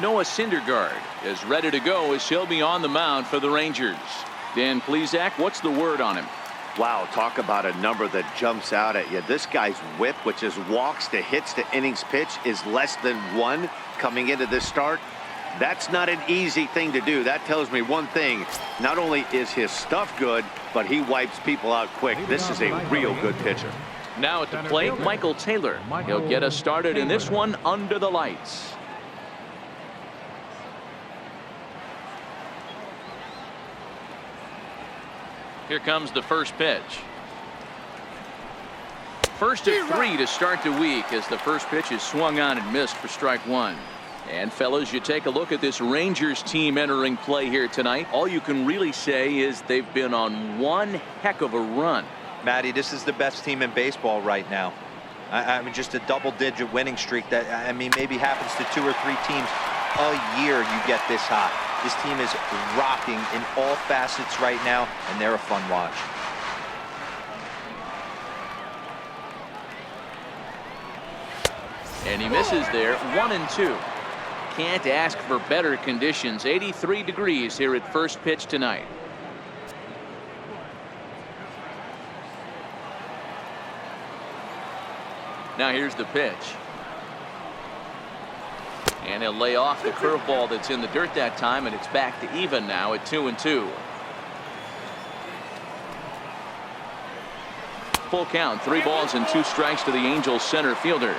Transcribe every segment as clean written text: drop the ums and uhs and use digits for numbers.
Noah Syndergaard is ready to go as he'll be on the mound for the Rangers. Dan Plesac, what's the word on him? Wow, talk about a number that jumps out at you. This guy's whip, which is walks to hits to innings pitch, is less than 1 coming into this start. That's not an easy thing to do. That tells me one thing. Not only is his stuff good, but he wipes people out quick. This is a real good pitcher. Now at the plate, Michael Taylor. He'll get us started in this one under the lights. Here comes the first pitch. First of 3 to start the week as the first pitch is swung on and missed for strike 1. And fellas, you take a look at this Rangers team entering play here tonight. All you can really say is they've been on one heck of a run. Matty, this is the best team in baseball right now. I mean, just a double-digit winning streak that, I mean, maybe happens to 2 or 3 teams a year you get this hot. This team is rocking in all facets right now, and they're a fun watch. And he misses there, 1-2. Can't ask for better conditions. 83 degrees here at first pitch tonight. Now here's the pitch. And he'll lay off the curveball that's in the dirt that time, and it's back to even now at 2-2. Full count, 3 balls and 2 strikes to the Angels center fielder.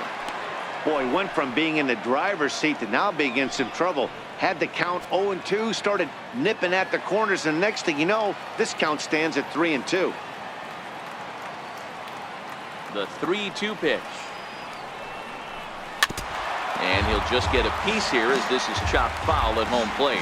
Boy, went from being in the driver's seat to now being in some trouble. Had the count 0-2, started nipping at the corners, and next thing you know, this count stands at 3-2. The 3-2 pitch. And he'll just get a piece here as this is chopped foul at home plate.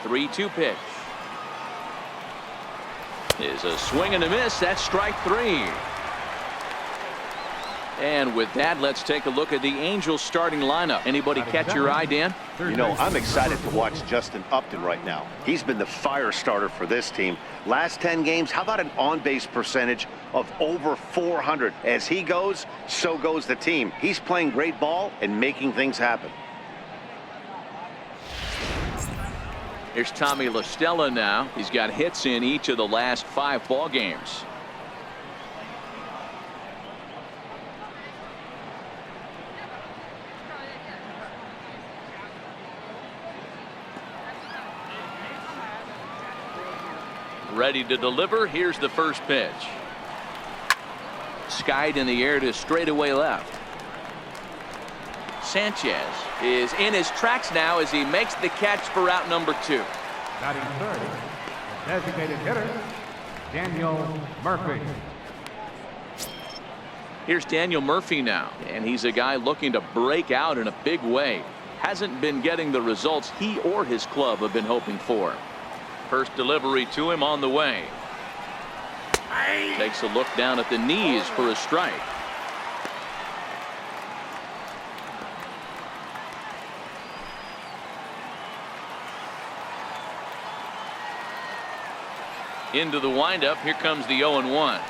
The 3-2 pitch is a swing and a miss. That's strike 3. And with that, let's take a look at the Angels starting lineup. Anybody catch your eye, Dan? You know, I'm excited to watch Justin Upton right now. He's been the fire starter for this team. Last 10 games, how about an on-base percentage of over 400? As he goes, so goes the team. He's playing great ball and making things happen. Here's Tommy La Stella now. He's got hits in each of the last 5 ball games. Ready to deliver. Here's the first pitch. Skied in the air to straightaway left. Sanchez is in his tracks now as he makes the catch for out number 2. Batting third, designated hitter, Daniel Murphy. Here's Daniel Murphy now, and he's a guy looking to break out in a big way. Hasn't been getting the results he or his club have been hoping for. First delivery to him on the way. Takes a look down at the knees for a strike. Into the windup. Here comes the 0-1.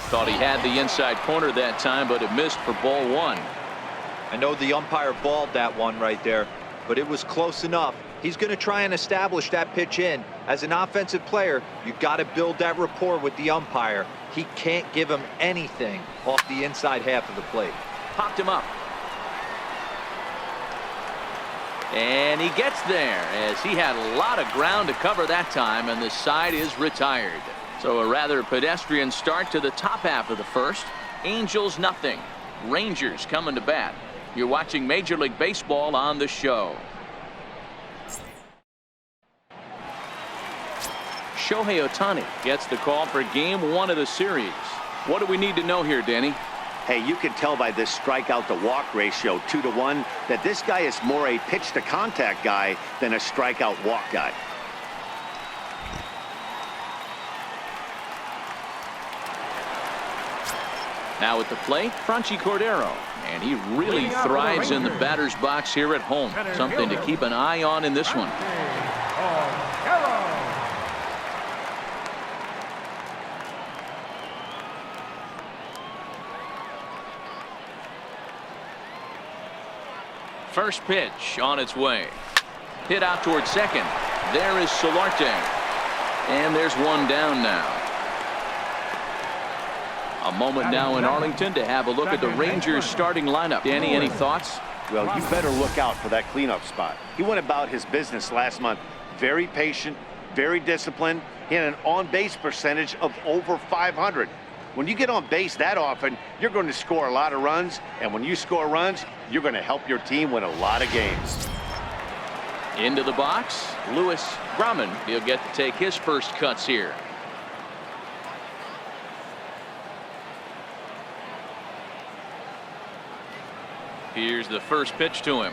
Thought he had the inside corner that time, but it missed for ball 1. I know the umpire balled that one right there, but it was close enough. He's going to try and establish that pitch in. As an offensive player, you've got to build that rapport with the umpire. He can't give him anything off the inside half of the plate. Popped him up. And he gets there as he had a lot of ground to cover that time, and the side is retired. So a rather pedestrian start to the top half of the first. Angels nothing. Rangers coming to bat. You're watching Major League Baseball on the show. Shohei Ohtani gets the call for game 1 of the series. What do we need to know here, Danny? Hey, you can tell by this strikeout to walk ratio 2-1 that this guy is more a pitch to contact guy than a strikeout walk guy. Now at the plate, Franchi Cordero, and he really thrives in the batter's box here at home. Something to keep an eye on in this one. First pitch on its way. Hit out towards second. There is Solarte. And there's one down now. A moment now in Arlington to have a look at the Rangers starting lineup. Danny, any thoughts? Well, you better look out for that cleanup spot. He went about his business last month. Very patient, very disciplined. He had an on-base percentage of over 500. When you get on base that often, you're going to score a lot of runs. And when you score runs, you're going to help your team win a lot of games. Into the box, Louis Grumman. He'll get to take his first cuts here. Here's the first pitch to him.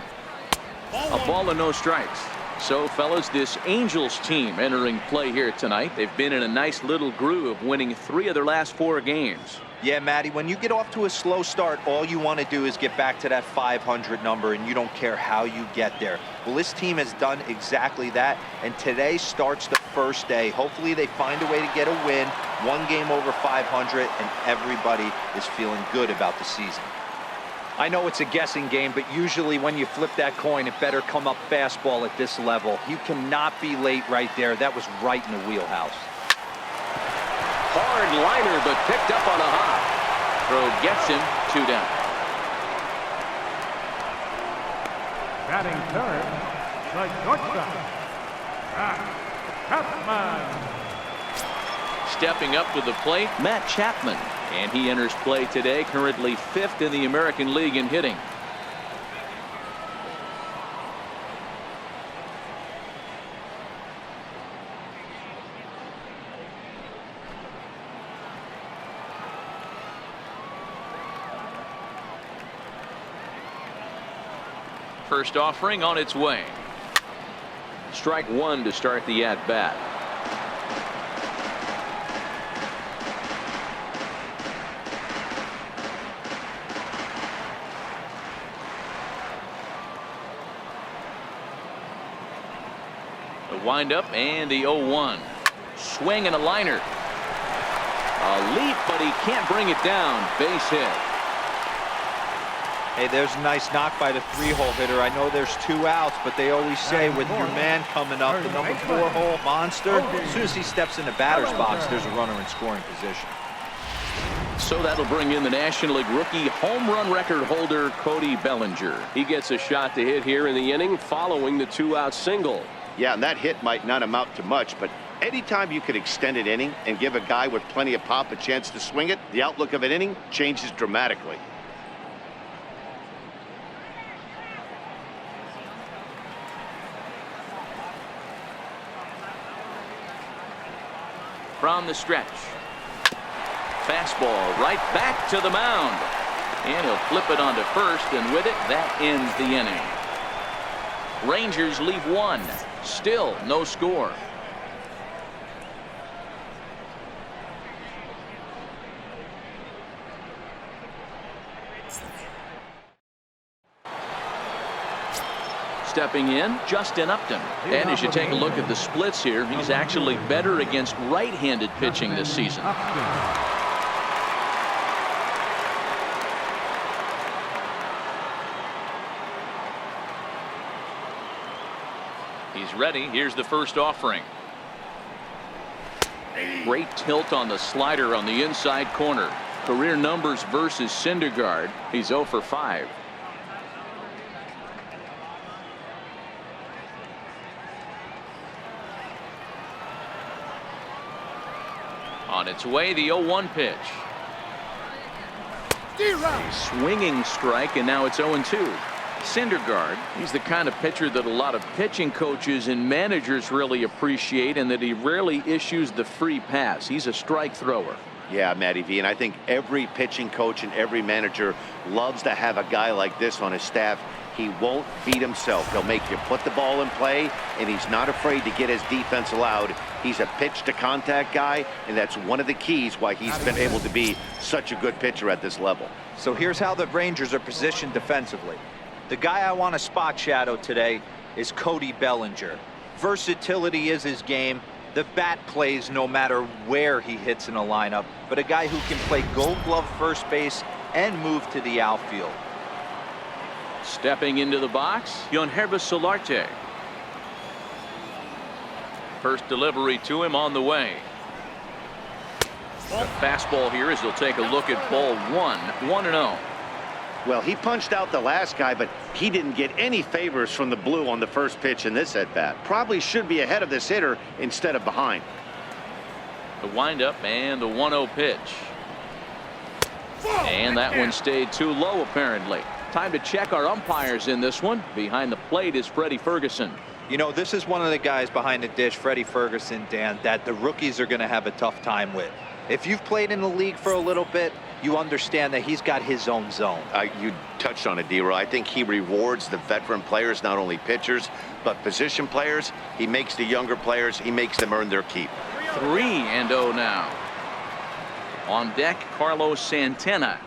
A ball and no strikes. So, fellas, this Angels team entering play here tonight. They've been in a nice little groove, winning 3 of their last 4 games. Yeah, Matty, when you get off to a slow start, all you want to do is get back to that 500 number, and you don't care how you get there. Well, this team has done exactly that, and today starts the first day. Hopefully they find a way to get a win, 1 game over 500, and everybody is feeling good about the season. I know it's a guessing game, but usually when you flip that coin, it better come up fastball at this level. You cannot be late right there. That was right in the wheelhouse. Hard liner, but picked up on a hop. Throw gets him 2 down. Batting third, the shortstop, Chapman. Stepping up to the plate, Matt Chapman. And he enters play today, currently 5th in the American League in hitting. First offering on its way. Strike 1 to start the at-bat. The windup and the 0-1. Swing and a liner. A leap, but he can't bring it down. Base hit. Hey, there's a nice knock by the 3-hole hitter. I know there's 2 outs, but they always say with your man coming up, the number 4-hole monster, as soon as he steps in the batter's box, there's a runner in scoring position. So that'll bring in the National League rookie home run record holder Cody Bellinger. He gets a shot to hit here in the inning following the 2-out single. Yeah, and that hit might not amount to much, but anytime you could extend an inning and give a guy with plenty of pop a chance to swing it, the outlook of an inning changes dramatically. From the stretch. Fastball right back to the mound. And he'll flip it onto first, and with it, that ends the inning. Rangers leave 1. Still no score. Stepping in, Justin Upton. And as you take a look at the splits here, he's actually better against right-handed pitching this season. He's ready. Here's the first offering. Great tilt on the slider on the inside corner. Career numbers versus Syndergaard. He's 0 for 5. On its way, the 0-1 pitch. Swinging strike, and now it's 0-2. Syndergaard, he's the kind of pitcher that a lot of pitching coaches and managers really appreciate, and that he rarely issues the free pass. He's a strike thrower. Yeah, Matty V, and I think every pitching coach and every manager loves to have a guy like this on his staff. He won't beat himself. He'll make you put the ball in play, and he's not afraid to get his defense allowed. He's a pitch-to-contact guy, and that's one of the keys why he's been able to be such a good pitcher at this level. So here's how the Rangers are positioned defensively. The guy I want to spot shadow today is Cody Bellinger. Versatility is his game. The bat plays no matter where he hits in a lineup, but a guy who can play Gold Glove first base and move to the outfield. Stepping into the box, Solarte. First delivery to him on the way. The fastball here as he'll take a look at ball 1, 1-0. Well, he punched out the last guy, but he didn't get any favors from the blue on the first pitch in this at-bat. Probably should be ahead of this hitter instead of behind. The windup and the 1-0 pitch. And that one stayed too low apparently. Time to check our umpires in this one. Behind the plate is Freddie Ferguson. You know, this is one of the guys behind the dish, Freddie Ferguson, Dan, that the rookies are going to have a tough time with. If you've played in the league for a little bit, you understand that he's got his own zone. You touched on it, D-Roy. I think he rewards the veteran players, not only pitchers, but position players. He makes the younger players, he makes them earn their keep. 3-0 now. On deck, Carlos Santana.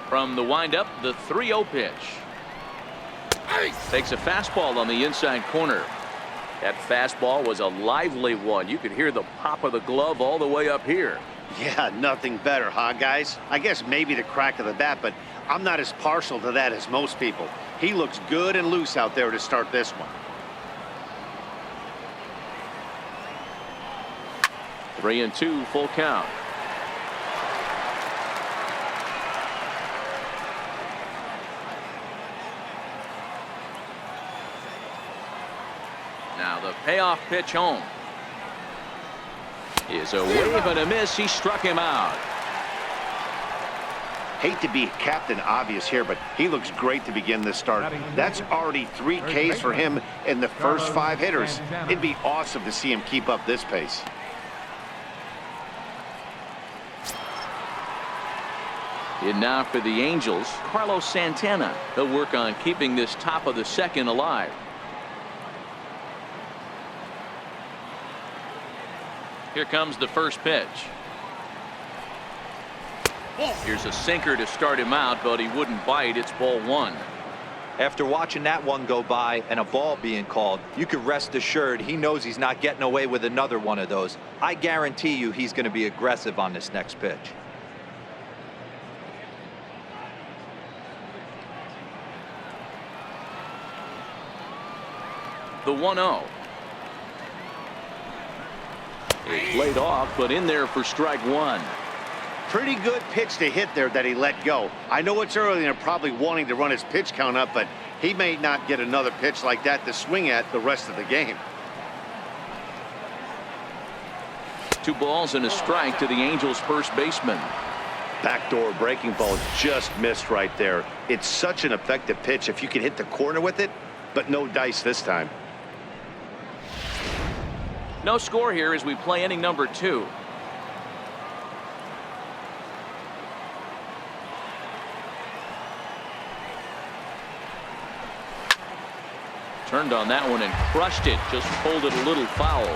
From the windup, the 3-0 pitch. Takes a fastball on the inside corner. That fastball was a lively one. You could hear the pop of the glove all the way up here. Yeah, nothing better, huh, guys? I guess maybe the crack of the bat, but I'm not as partial to that as most people. He looks good and loose out there to start this one. 3-2, full count. Now the payoff pitch home is a wave and a miss. He struck him out. Hate to be Captain Obvious here, but he looks great to begin this start. That's already 3 Ks for him in the first 5 hitters. It'd be awesome to see him keep up this pace. And now for the Angels, Carlos Santana. He'll work on keeping this top of the second alive. Here comes the first pitch. Here's a sinker to start him out, but he wouldn't bite. It's ball 1. After watching that one go by and a ball being called, you can rest assured he knows he's not getting away with another one of those. I guarantee you he's going to be aggressive on this next pitch. The 1-0. It's laid off, but in there for strike 1. Pretty good pitch to hit there that he let go. I know it's early and they're probably wanting to run his pitch count up, but he may not get another pitch like that to swing at the rest of the game. 2 balls and a strike to the Angels' first baseman. Backdoor breaking ball just missed right there. It's such an effective pitch if you can hit the corner with it, but no dice this time. No score here as we play inning number 2. Turned on that one and crushed it. Just pulled it a little foul.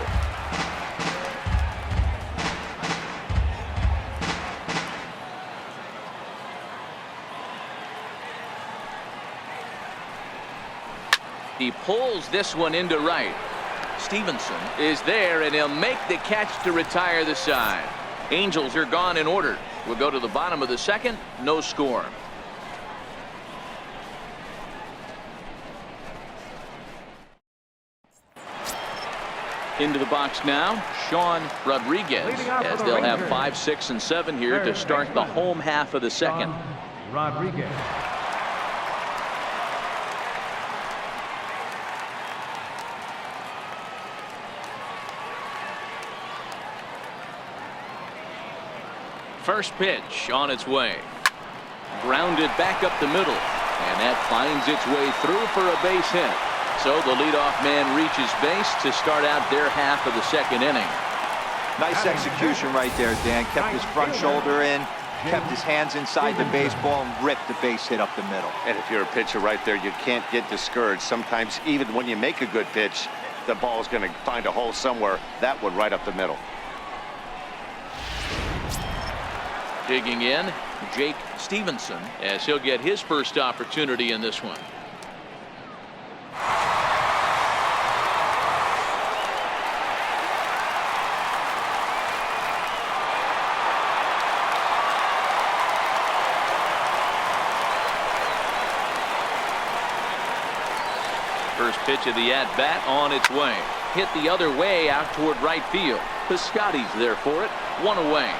He pulls this one into right. Stevenson is there, and he'll make the catch to retire the side. Angels are gone in order. We'll go to the bottom of the second. No score. Into the box now, Sean Rodriguez, as they'll have 5, 6, and 7 here to start the home half of the second. Rodriguez. First pitch on its way. Grounded back up the middle, and that finds its way through for a base hit. So the leadoff man reaches base to start out their half of the second inning. Nice execution right there, Dan. Kept his front shoulder in, kept his hands inside the baseball, and ripped the base hit up the middle. And if you're a pitcher right there, you can't get discouraged. Sometimes even when you make a good pitch, the ball's going to find a hole somewhere. That one right up the middle. Digging in, Jake Stevenson, as he'll get his first opportunity in this one. First pitch of the at-bat on its way. Hit the other way out toward right field. Piscotty's there for it. One away.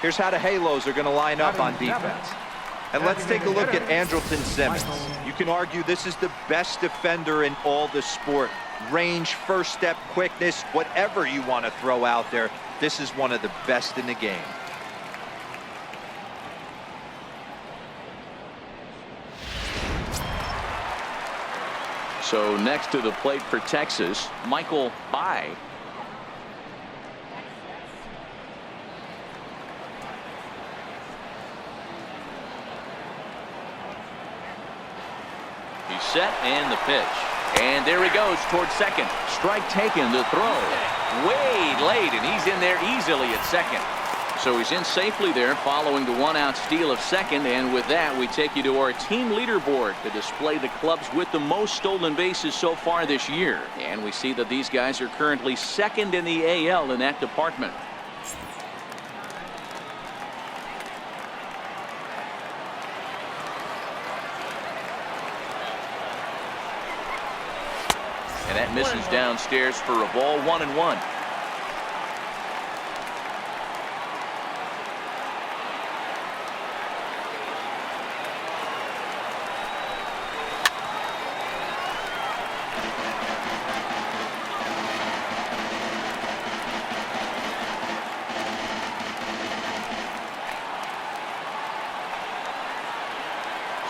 Here's how the Halos are going to line up on defense. And let's take a look at Andrelton Simmons. You can argue this is the best defender in all the sport. Range, first step, quickness, whatever you want to throw out there. This is one of the best in the game. So next to the plate for Texas, Michael Bai. He's set and the pitch. And there he goes towards second. Strike taken, the throw. Way late, and he's in there easily at second. So he's in safely there following the one-out steal of second. And with that, we take you to our team leaderboard to display the clubs with the most stolen bases so far this year. And we see that these guys are currently second in the AL in that department. And that misses downstairs for a ball, 1-1.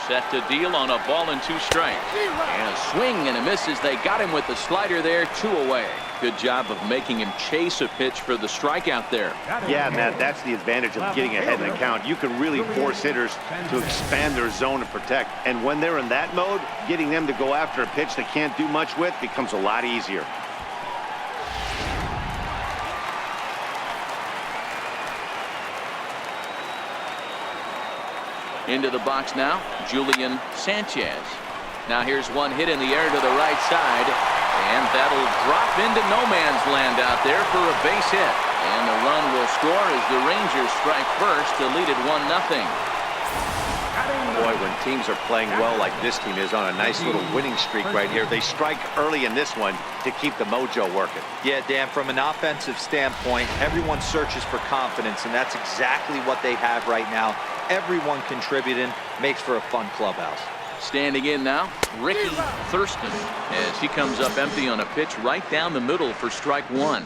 Set to deal on a ball and 2 strikes. And a swing and a miss as they got him with the slider there, 2 away. Good job of making him chase a pitch for the strikeout there. Yeah, Matt, that's the advantage of getting ahead in the count. You can really force hitters to expand their zone and protect. And when they're in that mode, getting them to go after a pitch they can't do much with becomes a lot easier. Into the box now, Julian Sanchez. Now here's one hit in the air to the right side, and that'll drop into no man's land out there for a base hit. And the run will score as the Rangers strike first to lead it 1-0. Boy, when teams are playing well like this team is on a nice little winning streak right here, they strike early in this one to keep the mojo working. Yeah, Dan, from an offensive standpoint, everyone searches for confidence, and that's exactly what they have right now. Everyone contributing makes for a fun clubhouse. Standing in now, Ricky Thurston, as he comes up empty on a pitch right down the middle for strike 1.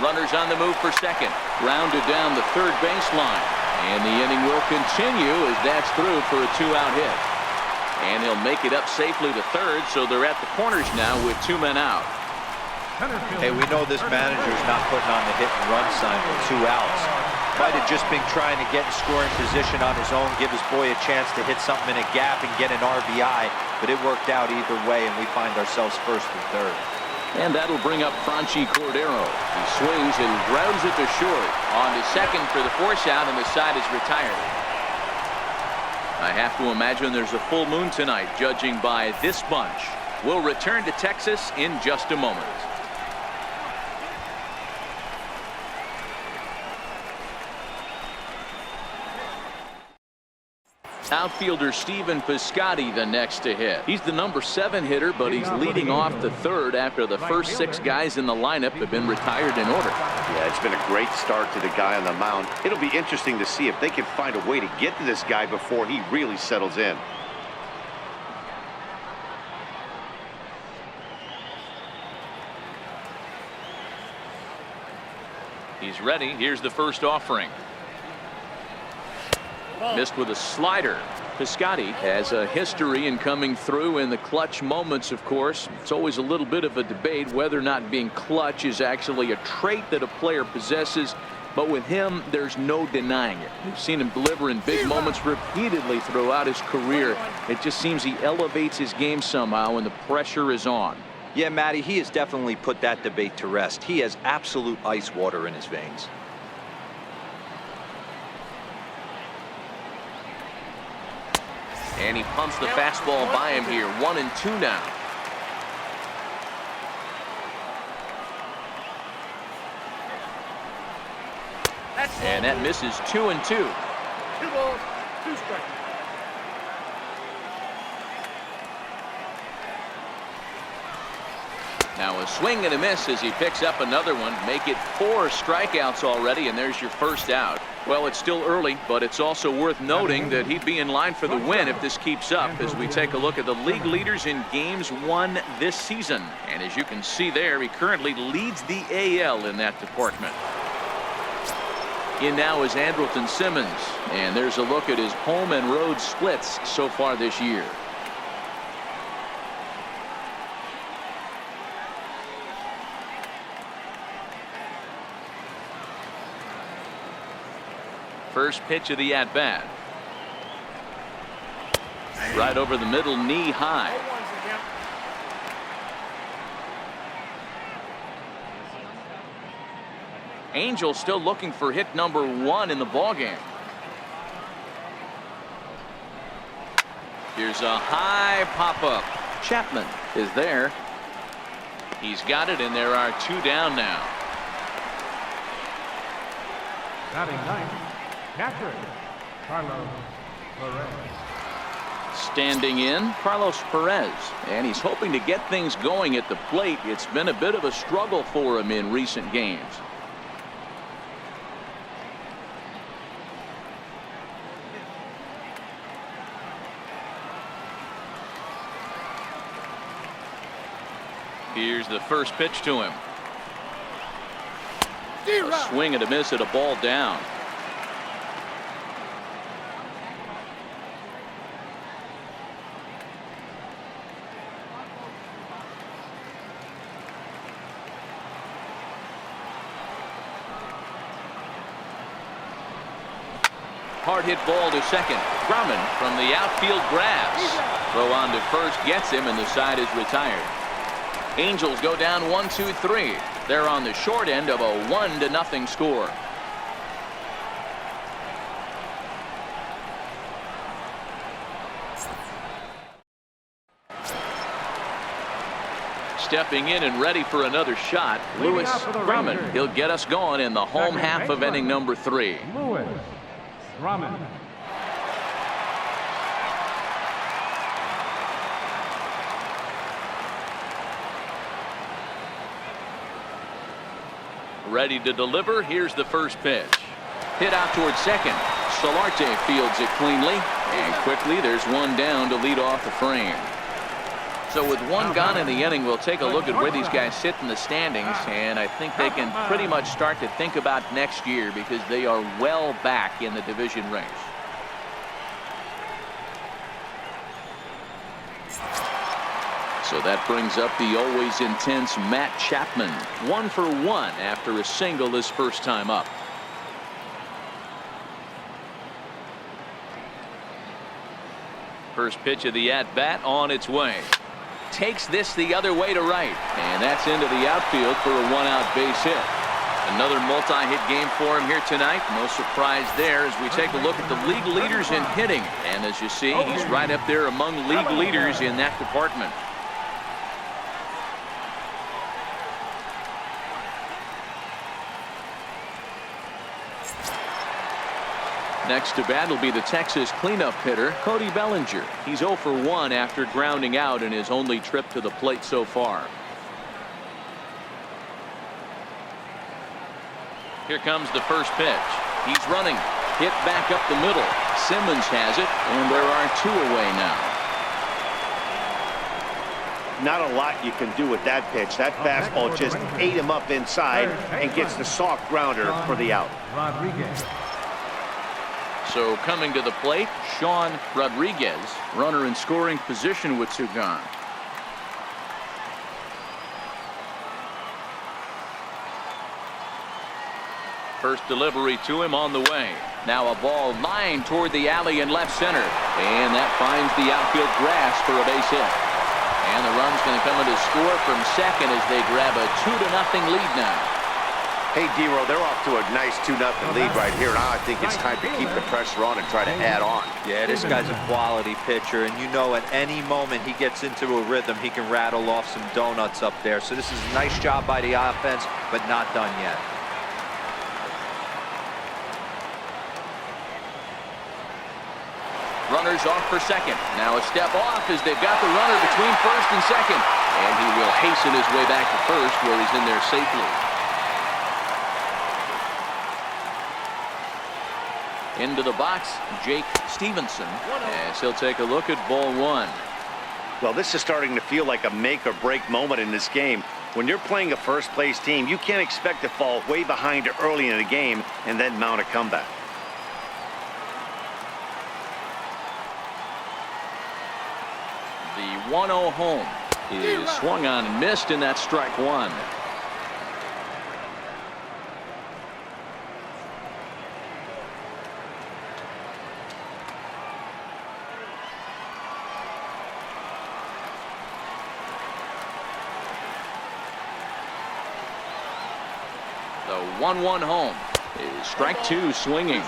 Runners on the move for second. Grounded down the third baseline. And the inning will continue as that's through for a 2-out hit. And he'll make it up safely to third, so they're at the corners now with 2 men out. Hey, we know this manager's not putting on the hit and run sign with 2 outs. Might have just been trying to get in scoring position on his own, give his boy a chance to hit something in a gap and get an RBI, but it worked out either way, and we find ourselves first and third. And that'll bring up Franchi Cordero. He swings and grounds it to short. On to second for the force out, and the side is retired. I have to imagine there's a full moon tonight, judging by this bunch. We'll return to Texas in just a moment. Outfielder Stephen Piscotty the next to hit. He's the number 7 hitter, but he's leading off the third after the first 6 guys in the lineup have been retired in order. Yeah, it's been a great start to the guy on the mound. It'll be interesting to see if they can find a way to get to this guy before he really settles in. He's ready. Here's the first offering. Missed with a slider. Piscotty has a history in coming through in the clutch moments, of course. It's always a little bit of a debate whether or not being clutch is actually a trait that a player possesses. But with him, there's no denying it. We've seen him deliver in big moments repeatedly throughout his career. It just seems he elevates his game somehow when the pressure is on. Yeah, Matty, he has definitely put that debate to rest. He has absolute ice water in his veins. And he pumps the fastball by him here. 1-2 now. And that misses. 2-2. 2 balls, 2 strikes. Now a swing and a miss as he picks up another one. Make it 4 strikeouts already, and there's your first out. Well, it's still early, but it's also worth noting that he'd be in line for the win if this keeps up as we take a look at the league leaders in games won this season. And as you can see there, he currently leads the AL in that department. In now is Andrelton Simmons, and there's a look at his home and road splits so far this year. First pitch of the at-bat. Right over the middle, knee high. Angels still looking for hit number 1 in the ballgame. Here's a high pop-up. Chapman is there. He's got it, and there are 2 down now. Batting ninth, catcher, Carlos Perez. Standing in, Carlos Perez, and he's hoping to get things going at the plate. It's been a bit of a struggle for him in recent games. Here's the first pitch to him. A swing and a miss at a ball down. Hard hit ball to second. Grumman from the outfield grass. Throw on to first gets him, and the side is retired. Angels go down 1-2-3. They're on the short end of a 1-0 score. Stepping in and ready for another shot, Lewis Grumman. He'll get us going in the home half of inning number 3. Lewis Grumman. Ready to deliver. Here's the first pitch. Hit out towards second. Solarte fields it cleanly, and quickly there's 1 down to lead off the frame. So with 1 gone in the inning, we'll take a look at where these guys sit in the standings, and I think they can pretty much start to think about next year because they are well back in the division race. So that brings up the always intense Matt Chapman. 1 for 1 after a single his first time up. First pitch of the at-bat on its way. Takes this the other way to right, and that's into the outfield for a 1-out base hit. Another multi-hit game for him here tonight. No surprise there as we take a look at the league leaders in hitting, and as you see, he's right up there among league leaders in that department. Next to bat will be the Texas cleanup hitter, Cody Bellinger. He's 0 for 1 after grounding out in his only trip to the plate so far. Here comes the first pitch. He's running. Hit back up the middle. Simmons has it, and there are 2 away now. Not a lot you can do with that pitch. That fastball just ate him up inside and gets the soft grounder for the out. Rodriguez. So coming to the plate, Sean Rodriguez, runner in scoring position with 2 gone. First delivery to him on the way. Now a ball lined toward the alley in left center, and that finds the outfield grass for a base hit. And the run's going to come in to score from second as they grab a 2-0 lead now. Hey, D-Row, they're off to a nice 2-0 lead right here. Now I think it's time to keep the pressure on and try to add on. Yeah, this guy's a quality pitcher, and you know at any moment he gets into a rhythm, he can rattle off some donuts up there. So this is a nice job by the offense, but not done yet. Runners off for second. Now a step off as they've got the runner between first and second. And he will hasten his way back to first where he's in there safely. Into the box, Jake Stevenson, as he'll take a look at ball one. Well, this is starting to feel like a make or break moment in this game. When you're playing a first place team, you can't expect to fall way behind early in the game and then mount a comeback. The 1-0 home is swung on and missed, and that's strike one. The 1-1 home is strike two swinging.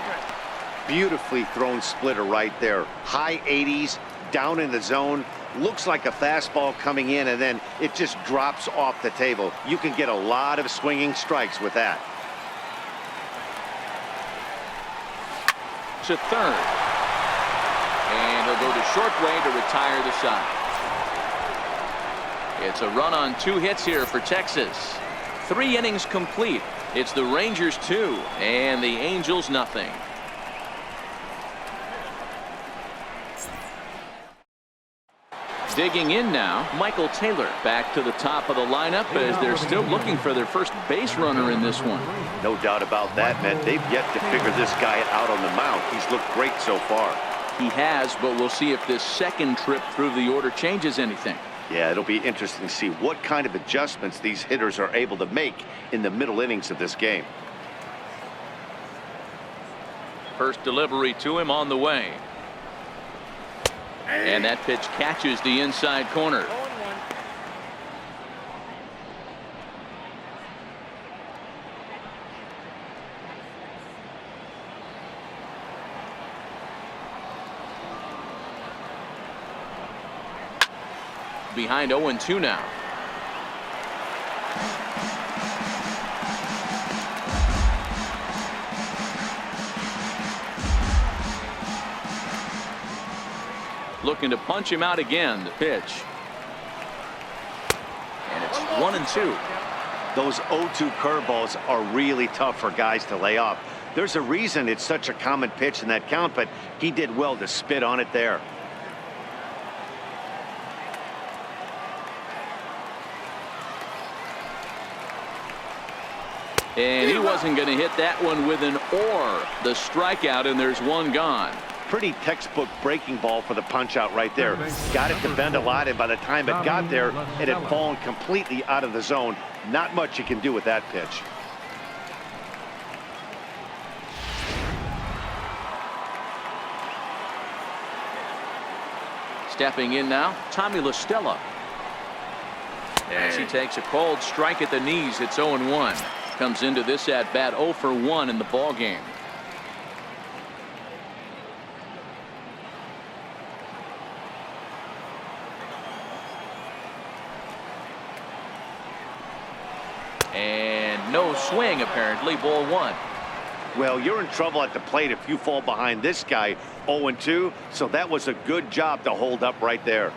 Beautifully thrown splitter right there. High 80s, down in the zone. Looks like a fastball coming in, and then it just drops off the table. You can get a lot of swinging strikes with that. To third. And he'll go to short way to retire the side. It's a run on 2 hits here for Texas. 3 innings complete. It's the Rangers 2 and the Angels nothing. Digging in now, Michael Taylor back to the top of the lineup as they're still looking for their first base runner in this one. No doubt about that, man. They've yet to figure this guy out on the mound. He's looked great so far. He has, but we'll see if this second trip through the order changes anything. Yeah, it'll be interesting to see what kind of adjustments these hitters are able to make in the middle innings of this game. First delivery to him on the way. And that pitch catches the inside corner. Behind 0-2 now. Looking to punch him out again. The pitch. And it's 1-2. Those 0-2 curveballs are really tough for guys to lay off. There's a reason it's such a common pitch in that count, but he did well to spit on it there. And he wasn't going to hit that one with an or. The strikeout, and there's one gone. Pretty textbook breaking ball for the punch out right there. Got it to bend a lot, and by the time it got there, it had fallen completely out of the zone. Not much you can do with that pitch. Stepping in now, Tommy La Stella. As he takes a cold strike at the knees, it's 0-1. Comes into this at bat 0 for 1 in the ball game. And no swing, apparently. Ball 1. Well, you're in trouble at the plate if you fall behind this guy 0-2, so that was a good job to hold up right there.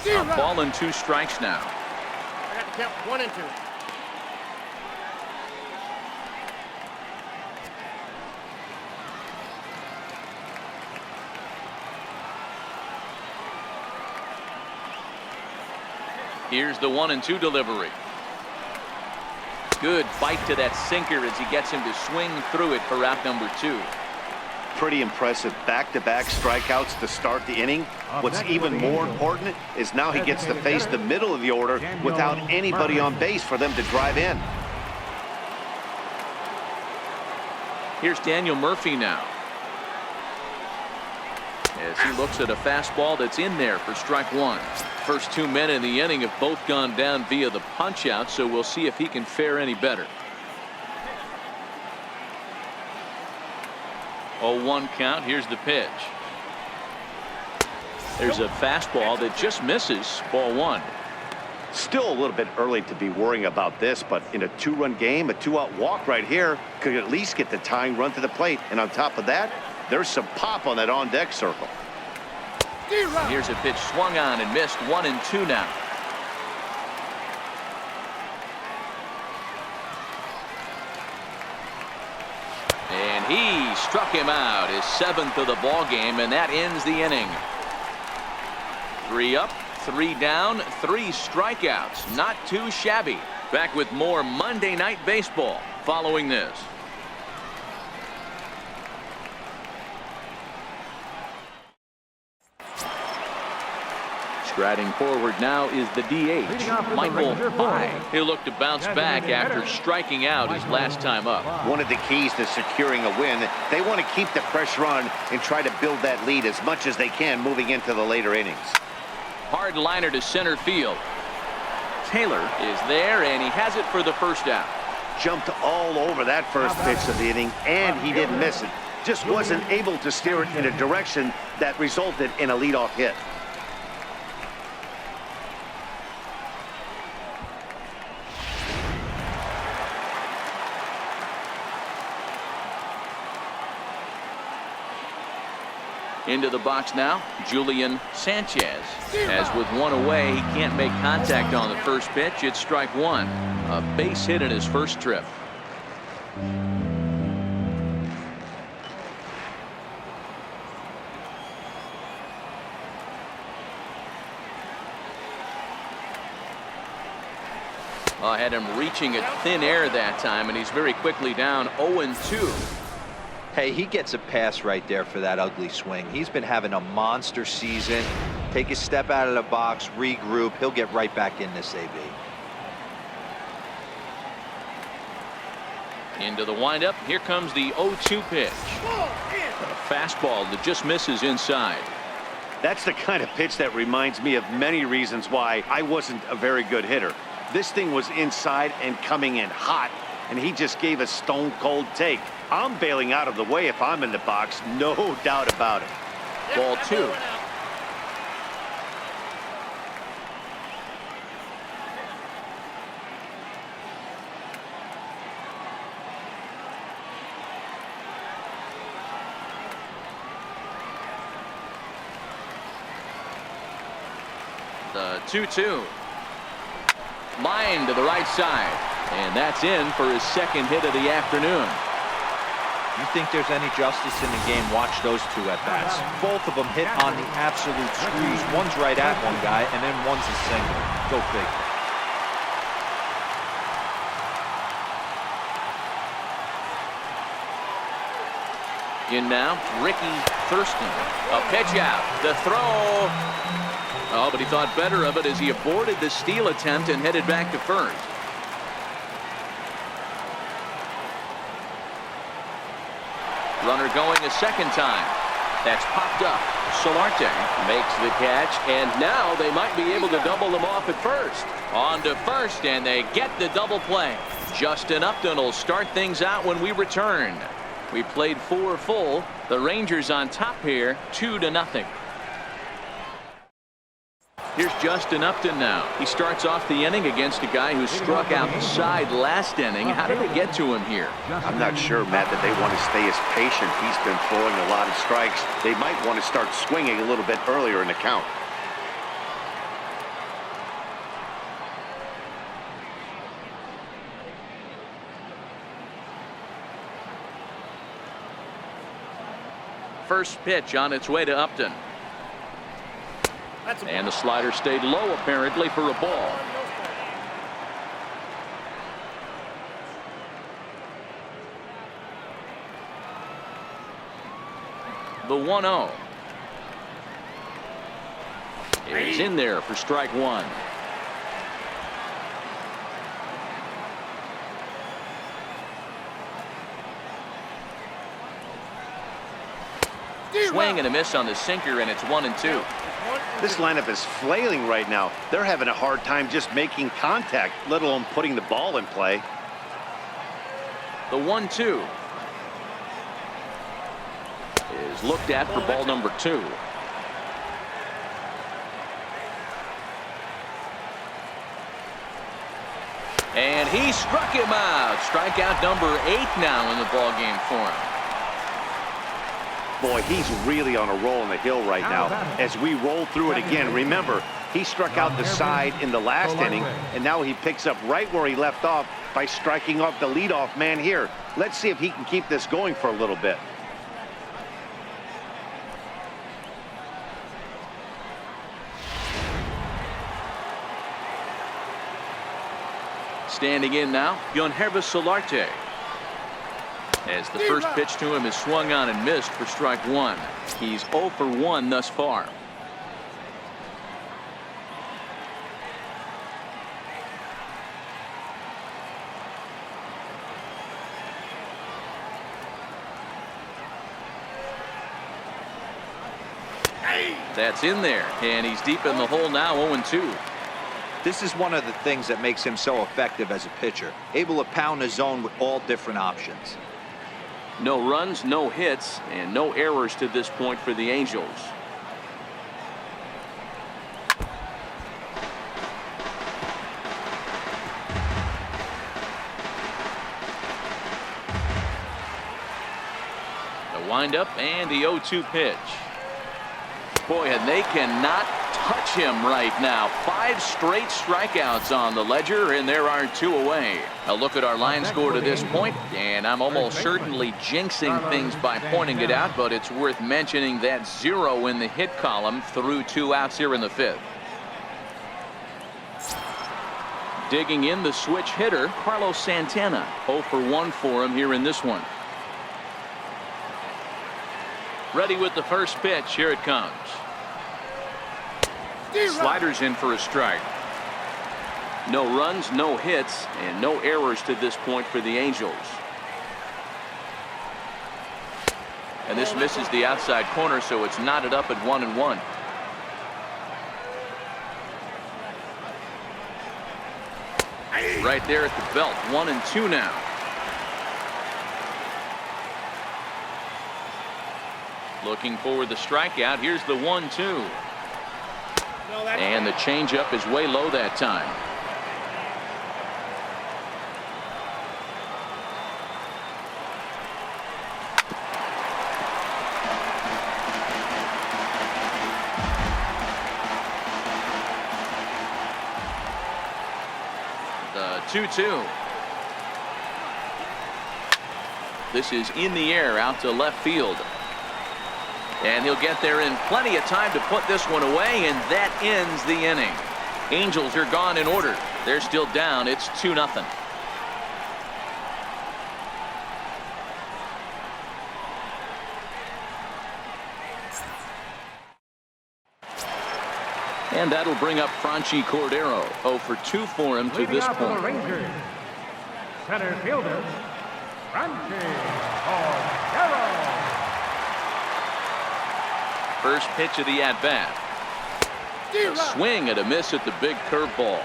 A ball and 2 strikes now. I got to count 1 and 2. Here's the 1-2 delivery. Good bite to that sinker as he gets him to swing through it for out number 2. Pretty impressive back-to-back strikeouts to start the inning. What's even more important is now he gets to face the middle of the order without anybody on base for them to drive in. Here's Daniel Murphy now. as he looks at a fastball that's in there for strike one. First 2 men in the inning have both gone down via the punch out, so we'll see if he can fare any better. 0-1 count. Here's the pitch. There's a fastball that just misses. Ball one. Still a little bit early to be worrying about this, but in a 2-run game, a 2-out walk right here could at least get the tying run to the plate. And on top of that, there's some pop on that on-deck circle. Here's a pitch swung on and missed. 1-2 now. And he struck him out, his 7th of the ball game, and that ends the inning. 3 up, 3 down, 3 strikeouts. Not too shabby. Back with more Monday Night Baseball following this. Striding forward now is the DH, Michael High. He'll look to bounce back after striking out his last time up. One of the keys to securing a win, they want to keep the pressure on and try to build that lead as much as they can moving into the later innings. Hard liner to center field. Taylor is there, and he has it for the first out. Jumped all over that first pitch of the inning, and he didn't miss it. Just wasn't able to steer it in a direction that resulted in a leadoff hit. Into the box now, Julian Sanchez. As with one away, he can't make contact on the first pitch. It's strike one. A base hit in his first trip. I had him reaching at thin air that time, and he's very quickly down 0-2. Hey, he gets a pass right there for that ugly swing. He's been having a monster season. Take a step out of the box, regroup. He'll get right back in this AB. Into the windup. Here comes the 0-2 pitch. A fastball that just misses inside. That's the kind of pitch that reminds me of many reasons why I wasn't a very good hitter. This thing was inside and coming in hot, and he just gave a stone-cold take. I'm bailing out of the way if I'm in the box, no doubt about it. Ball two. The 2-2. Line to the right side. And that's in for his second hit of the afternoon. You think there's any justice in the game? Watch those two at-bats. Both of them hit on the absolute screws. One's right at one guy, and then one's a single. Go figure. In now, Ricky Thurston. A pitch out. The throw. Oh, but he thought better of it as he aborted the steal attempt and headed back to first. Runner going a second time. That's popped up. Solarte makes the catch, and now they might be able to double them off at first. On to first, and they get the double play. Justin Upton will start things out when we return. We played 4 full. The Rangers on top here, 2-0. Here's Justin Upton now. He starts off the inning against a guy who struck outside last inning. How did it get to him here? I'm not sure, Matt, that they want to stay as patient. He's been throwing a lot of strikes. They might want to start swinging a little bit earlier in the count. First pitch on its way to Upton. And the slider stayed low apparently for a ball. The 1-0 is in there for strike one. Swing and a miss on the sinker, and it's 1-2. This lineup is flailing right now. They're having a hard time just making contact, let alone putting the ball in play. The 1-2 is looked at for ball number 2. And he struck him out. Strikeout number 8 now in the ball game for him. Boy, he's really on a roll in the hill right now. As we roll through it again, remember, he struck out the side in the last inning, and now he picks up right where he left off by striking off the leadoff man here. Let's see if he can keep this going for a little bit. Standing in now, Solarte. As the first pitch to him is swung on and missed for strike 1. He's 0 for 1 thus far. That's in there, and he's deep in the hole now, 0-2. This is one of the things that makes him so effective as a pitcher, able to pound the zone with all different options. No runs, no hits, and no errors to this point for the Angels. The windup and the 0-2 pitch. Boy, and they cannot touch him right now. 5 straight strikeouts on the ledger, and there are 2 away. A look at our line score to this point, and I'm almost certainly jinxing things by pointing it out, but it's worth mentioning that 0 in the hit column through 2 outs here in the 5th. Digging in the switch hitter, Carlos Santana. 0 for 1 for him here in this one. Ready with the first pitch. Here it comes. Sliders in for a strike. No runs, no hits, and no errors to this point for the Angels. And this misses the outside corner, so it's knotted up at 1-1. Right there at the belt, 1-2 now. Looking for the strikeout. Here's the 1-2. And the changeup is way low that time. The 2-2. This is in the air out to left field. And he'll get there in plenty of time to put this one away, and that ends the inning. Angels are gone in order. They're still down. It's 2-0. And that'll bring up Franchi Cordero. 0 for 2 for him to this point. Rangers, center fielder, Franchi Cordero. First pitch of the at-bat. A swing and a miss at the big curveball.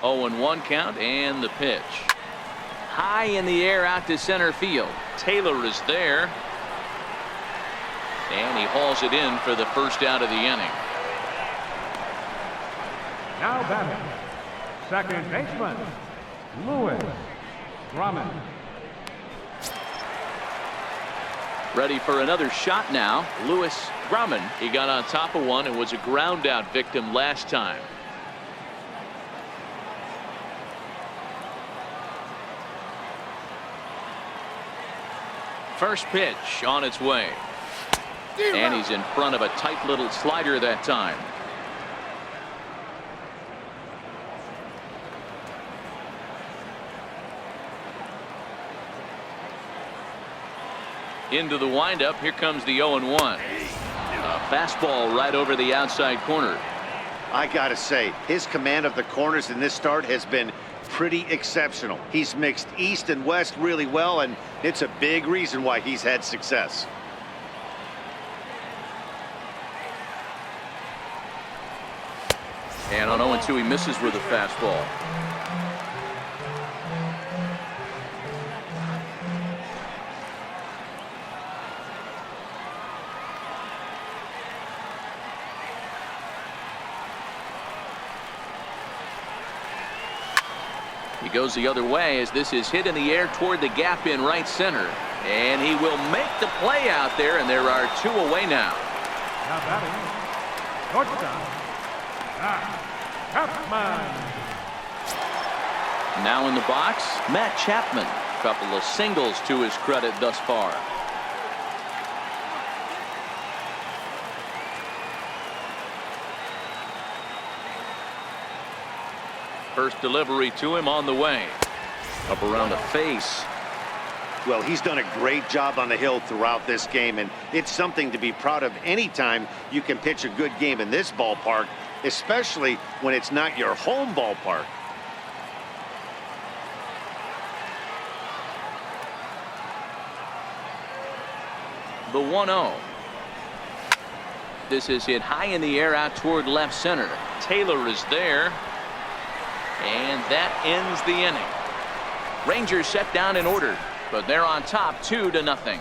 Oh, 0-1 count, and the pitch. High in the air out to center field. Taylor is there. And he hauls it in for the first out of the inning. Now batting, second baseman, Louis Drummond. Ready for another shot now. Louis Drummond. He got on top of one and was a ground out victim last time. First pitch on its way. And he's in front of a tight little slider that time. Into the windup. Here comes the 0-1. A fastball right over the outside corner. I gotta say, his command of the corners in this start has been pretty exceptional. He's mixed east and west really well, and it's a big reason why he's had success. And on 0-2, he misses with a fastball. He goes the other way as this is hit in the air toward the gap in right center. And he will make the play out there, and there are 2 away now. Now batting, shortstop, Chapman. Now in the box, Matt Chapman. Couple of singles to his credit thus far. First delivery to him on the way. Up around the face. Well, he's done a great job on the hill throughout this game, and it's something to be proud of anytime you can pitch a good game in this ballpark, especially when it's not your home ballpark. The 1-0. This is hit high in the air out toward left center. Taylor is there. And that ends the inning. Rangers set down in order, but they're on top 2-0.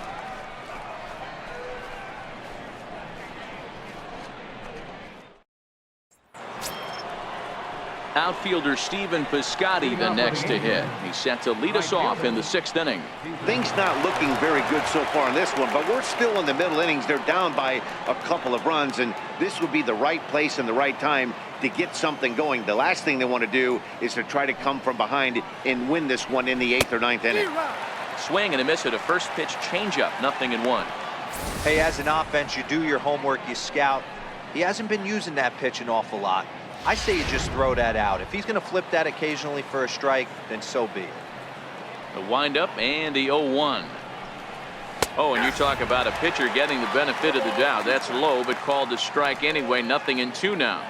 Outfielder Stephen Piscotty the next to hit. He's set to lead us off in the 6th inning. Things not looking very good so far in this one, but we're still in the middle innings. They're down by a couple of runs, and this would be the right place and the right time to get something going. The last thing they want to do is to try to come from behind and win this one in the 8th or 9th inning. Swing and a miss at a first pitch changeup. 0-1. Hey, as an offense, you do your homework, you scout. He hasn't been using that pitch an awful lot. I say you just throw that out. If he's going to flip that occasionally for a strike, then so be it. The windup and the 0-1. Oh, and you talk about a pitcher getting the benefit of the doubt. That's low, but called a strike anyway. 0-2 now.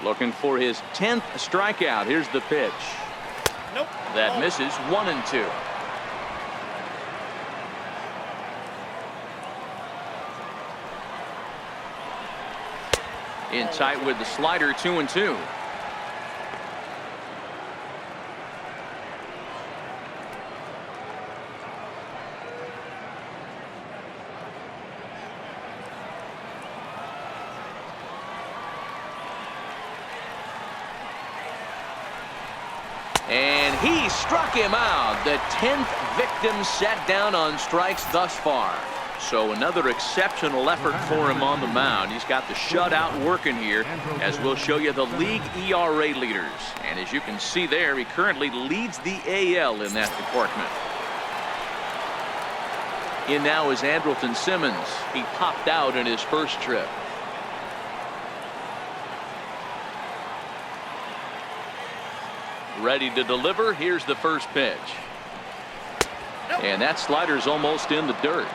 Looking for his 10th strikeout. Here's the pitch. Nope. That misses. 1-2. In tight with the slider. 2-2. And he struck him out. The 10th victim set down on strikes thus far. So another exceptional effort for him on the mound. He's got the shutout working here, as we'll show you the league ERA leaders. And as you can see there, he currently leads the AL in that department. In now is Andrelton Simmons. He popped out in his first trip. Ready to deliver. Here's the first pitch. And that slider's almost in the dirt.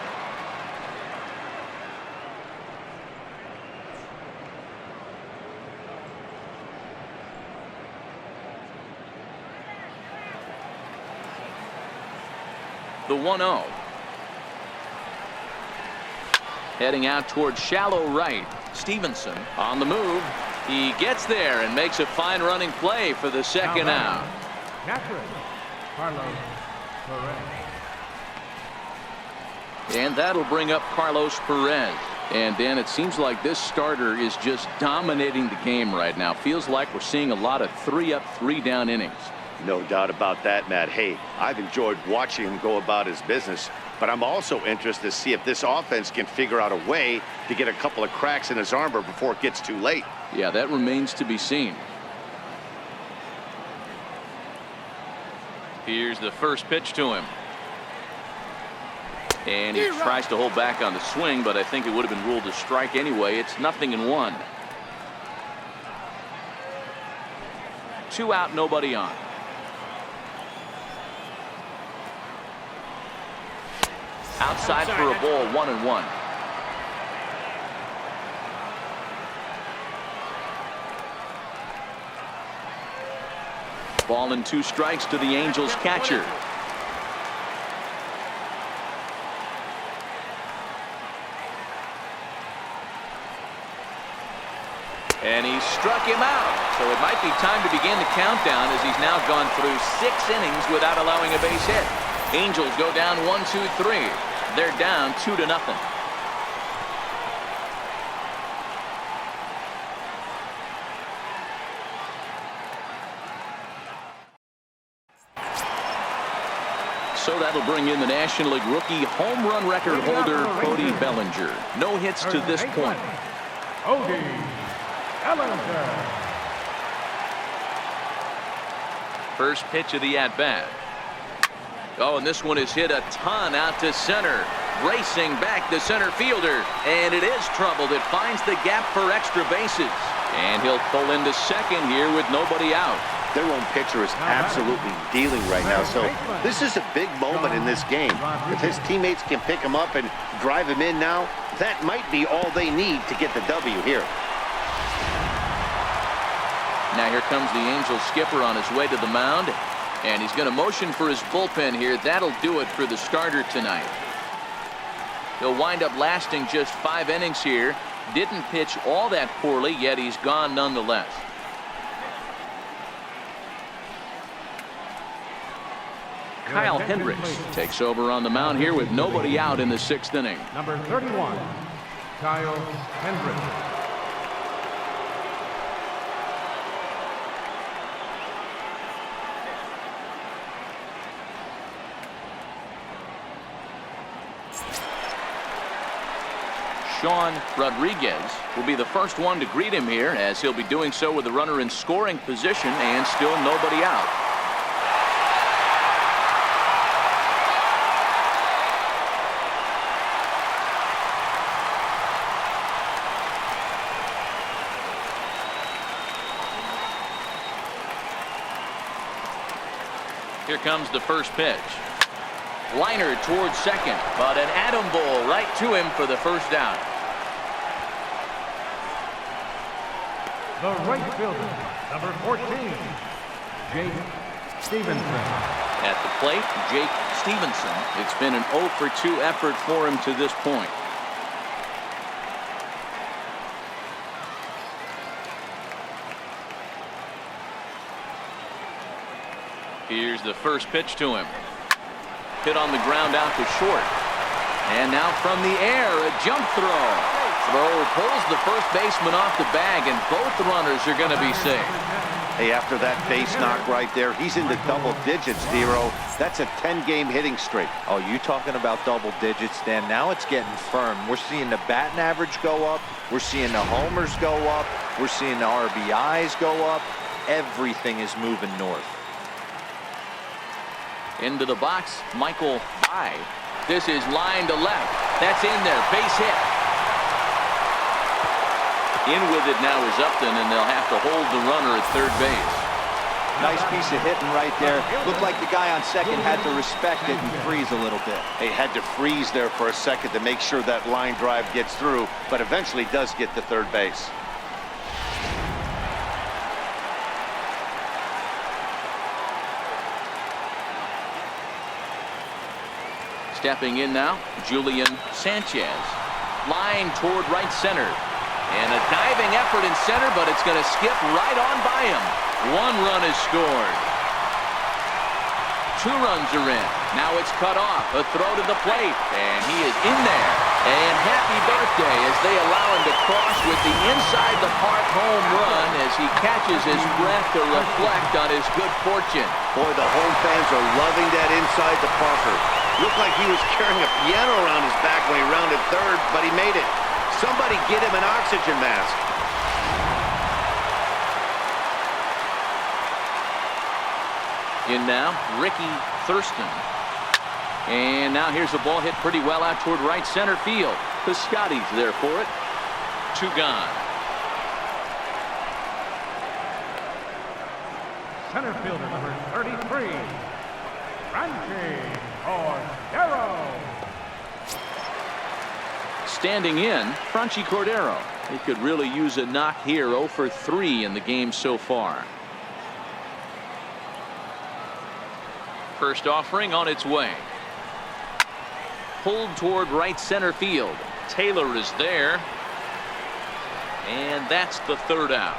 The 1-0. Heading out toward shallow right. Stevenson on the move. He gets there and makes a fine running play for the second out. And that'll bring up Carlos Perez. And Dan, it seems like this starter is just dominating the game right now. Feels like we're seeing a lot of 3-up, 3-down innings. No doubt about that, Matt. Hey, I've enjoyed watching him go about his business, but I'm also interested to see if this offense can figure out a way to get a couple of cracks in his armor before it gets too late. Yeah, that remains to be seen. Here's the first pitch to him. And he tries to hold back on the swing, but I think it would have been ruled a strike anyway. It's 0-1. 2 out, nobody on. Outside for a ball, 1-1. Ball and 2 strikes to the Angels catcher. And he struck him out. So it might be time to begin the countdown, as he's now gone through 6 innings without allowing a base hit. Angels go down 1-2-3. They're down 2-0. So that'll bring in the National League rookie home run record holder Cody Bellinger. No hits to this point. Cody Bellinger. First pitch of the at-bat. Oh, and this one is hit a ton out to center. Racing back the center fielder. And it is troubled. It finds the gap for extra bases. And he'll pull into second here with nobody out. Their own pitcher is absolutely dealing right now. So this is a big moment in this game. If his teammates can pick him up and drive him in now, that might be all they need to get the W here. Now here comes the Angels skipper on his way to the mound. And he's going to motion for his bullpen here. That'll do it for the starter tonight. He'll wind up lasting just 5 innings here. Didn't pitch all that poorly, yet he's gone nonetheless. Kyle Hendricks takes over on the mound here with nobody out in the 6th inning. Number 31, Kyle Hendricks. Sean Rodriguez will be the first one to greet him here, as he'll be doing so with the runner in scoring position and still nobody out. Here comes the first pitch. Liner towards second, but an atom ball right to him for the first out. The right fielder, number 14, Jake Stevenson. At the plate, Jake Stevenson. It's been an 0 for 2 effort for him to this point. Here's the first pitch to him. Hit on the ground out to short. And now from the air, a jump throw. Throw pulls the first baseman off the bag, and both runners are going to be safe. Hey, after that base knock right there, he's into double digits, Dero. That's a 10-game hitting streak. Oh, you talking about double digits, Dan? Now it's getting firm. We're seeing the batting average go up. We're seeing the homers go up. We're seeing the RBIs go up. Everything is moving north. Into the box, Michael By. This is line to left. That's in there. Base hit. In with it now is Upton, and they'll have to hold the runner at third base. Nice piece of hitting right there. Looked like the guy on second had to respect it and freeze a little bit. He had to freeze there for a second to make sure that line drive gets through, but eventually does get to third base. Stepping in now, Julian Sanchez. Line toward right center. And a diving effort in center, but it's going to skip right on by him. 1 run is scored. 2 runs are in. Now it's cut off. A throw to the plate. And he is in there. And happy birthday as they allow him to cross with the inside the park home run as he catches his breath to reflect on his good fortune. Boy, the home fans are loving that inside the parker. Looked like he was carrying a piano around his back when he rounded third, but he made it. Somebody get him an oxygen mask. In now, Ricky Thurston. And now here's a ball hit pretty well out toward right center field. Piscotty's there for it. 2 gone. Center fielder number 33, Franchi Cordero. Standing in, Franchi Cordero. He could really use a knock here. 0 for 3 in the game so far. First offering on its way. Pulled toward right center field. Taylor is there. And that's the 3rd out.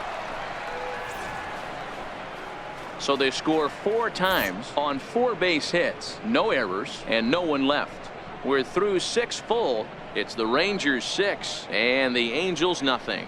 So they score 4 times on 4 base hits. No errors and no one left. We're through 6 full. It's the Rangers 6 and the Angels nothing.